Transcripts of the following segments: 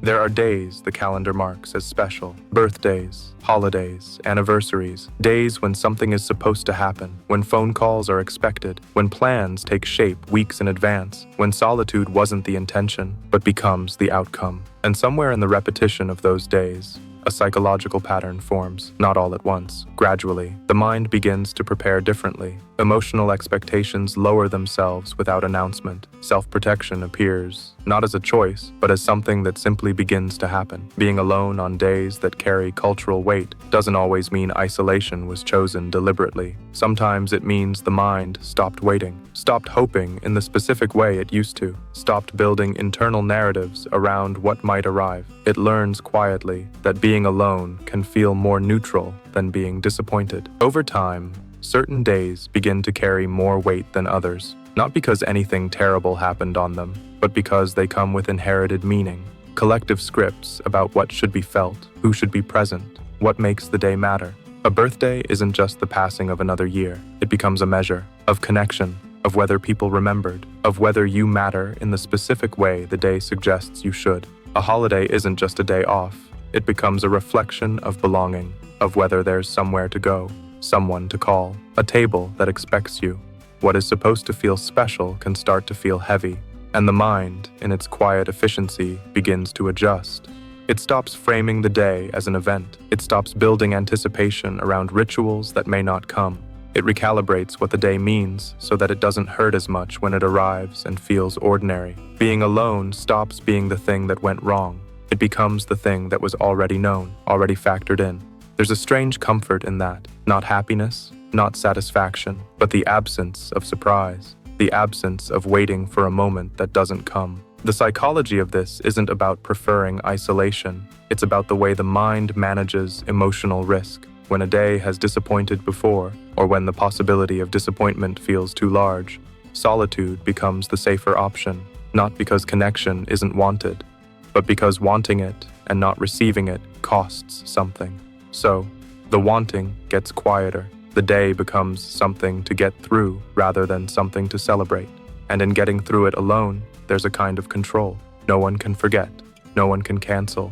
There are days the calendar marks as special: birthdays, holidays, anniversaries, days when something is supposed to happen, when phone calls are expected, when plans take shape weeks in advance, when solitude wasn't the intention, but becomes the outcome. And somewhere in the repetition of those days, a psychological pattern forms, not all at once. Gradually, the mind begins to prepare differently. Emotional expectations lower themselves without announcement. Self-protection appears, not as a choice, but as something that simply begins to happen. Being alone on days that carry cultural weight doesn't always mean isolation was chosen deliberately. Sometimes it means the mind stopped waiting, stopped hoping in the specific way it used to, stopped building internal narratives around what might arrive. It learns quietly that being alone can feel more neutral than being disappointed. Over time, certain days begin to carry more weight than others, not because anything terrible happened on them, but because they come with inherited meaning, collective scripts about what should be felt, who should be present, what makes the day matter. A birthday isn't just the passing of another year. It becomes a measure of connection, of whether people remembered, of whether you matter in the specific way the day suggests you should. A holiday isn't just a day off. It becomes a reflection of belonging, of whether there's somewhere to go, someone to call, a table that expects you. What is supposed to feel special can start to feel heavy, and the mind, in its quiet efficiency, begins to adjust. It stops framing the day as an event. It stops building anticipation around rituals that may not come. It recalibrates what the day means so that it doesn't hurt as much when it arrives and feels ordinary. Being alone stops being the thing that went wrong. It becomes the thing that was already known, already factored in. There's a strange comfort in that. Not happiness, not satisfaction, but the absence of surprise, the absence of waiting for a moment that doesn't come. The psychology of this isn't about preferring isolation. It's about the way the mind manages emotional risk. When a day has disappointed before, or when the possibility of disappointment feels too large, solitude becomes the safer option, not because connection isn't wanted, but because wanting it and not receiving it costs something. So, the wanting gets quieter. The day becomes something to get through rather than something to celebrate. And in getting through it alone, there's a kind of control. No one can forget. No one can cancel.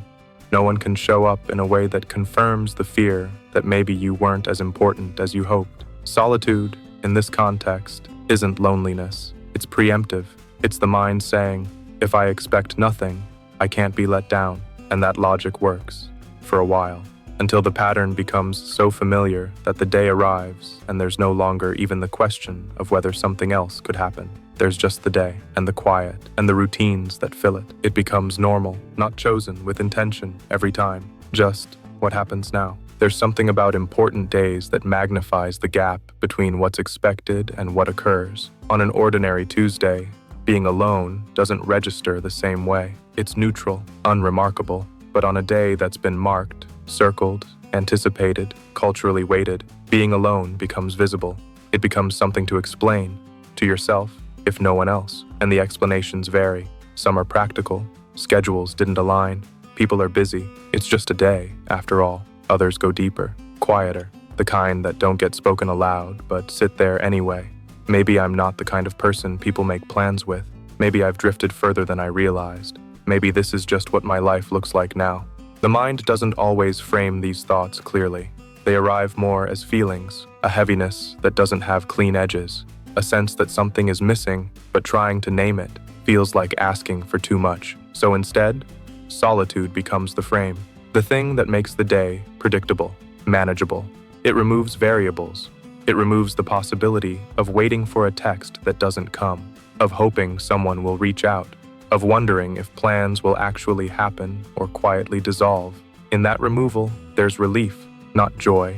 No one can show up in a way that confirms the fear that maybe you weren't as important as you hoped. Solitude, in this context, isn't loneliness. It's preemptive. It's the mind saying, if I expect nothing, I can't be let down. And that logic works, for a while, until the pattern becomes so familiar that the day arrives and there's no longer even the question of whether something else could happen. There's just the day, and the quiet, and the routines that fill it. It becomes normal, not chosen with intention every time, just what happens now. There's something about important days that magnifies the gap between what's expected and what occurs. On an ordinary Tuesday, being alone doesn't register the same way. It's neutral, unremarkable. But on a day that's been marked, circled, anticipated, culturally weighted, being alone becomes visible. It becomes something to explain, to yourself, if no one else. And the explanations vary. Some are practical. Schedules didn't align. People are busy. It's just a day, after all. Others go deeper, quieter, the kind that don't get spoken aloud, but sit there anyway. Maybe I'm not the kind of person people make plans with. Maybe I've drifted further than I realized. Maybe this is just what my life looks like now. The mind doesn't always frame these thoughts clearly. They arrive more as feelings, a heaviness that doesn't have clean edges, a sense that something is missing, but trying to name it feels like asking for too much. So instead, solitude becomes the frame, the thing that makes the day predictable, manageable. It removes variables. It removes the possibility of waiting for a text that doesn't come, of hoping someone will reach out, of wondering if plans will actually happen or quietly dissolve. In that removal, there's relief, not joy,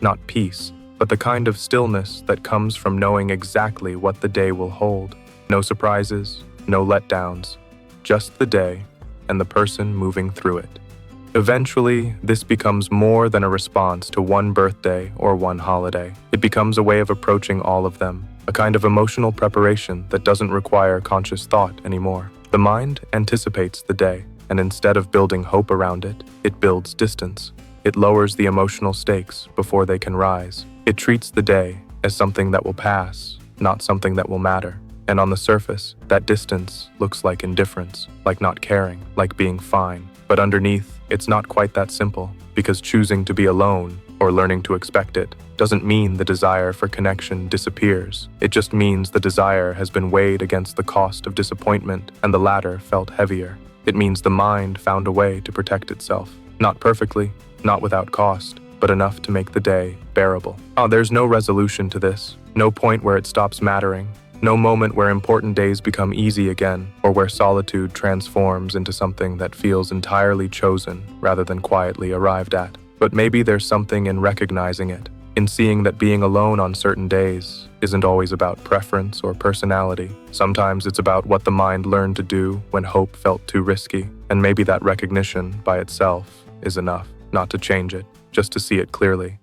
not peace, but the kind of stillness that comes from knowing exactly what the day will hold. No surprises, no letdowns, just the day and the person moving through it. Eventually, this becomes more than a response to one birthday or one holiday. It becomes a way of approaching all of them, a kind of emotional preparation that doesn't require conscious thought anymore. The mind anticipates the day, and instead of building hope around it, it builds distance. It lowers the emotional stakes before they can rise. It treats the day as something that will pass, not something that will matter. And on the surface, that distance looks like indifference, like not caring, like being fine. But underneath, it's not quite that simple, because choosing to be alone, or learning to expect it, doesn't mean the desire for connection disappears. It just means the desire has been weighed against the cost of disappointment, and the latter felt heavier. It means the mind found a way to protect itself. Not perfectly, not without cost, but enough to make the day bearable. There's no resolution to this, no point where it stops mattering, no moment where important days become easy again, or where solitude transforms into something that feels entirely chosen rather than quietly arrived at. But maybe there's something in recognizing it, in seeing that being alone on certain days isn't always about preference or personality. Sometimes it's about what the mind learned to do when hope felt too risky, and maybe that recognition by itself is enough, not to change it, just to see it clearly.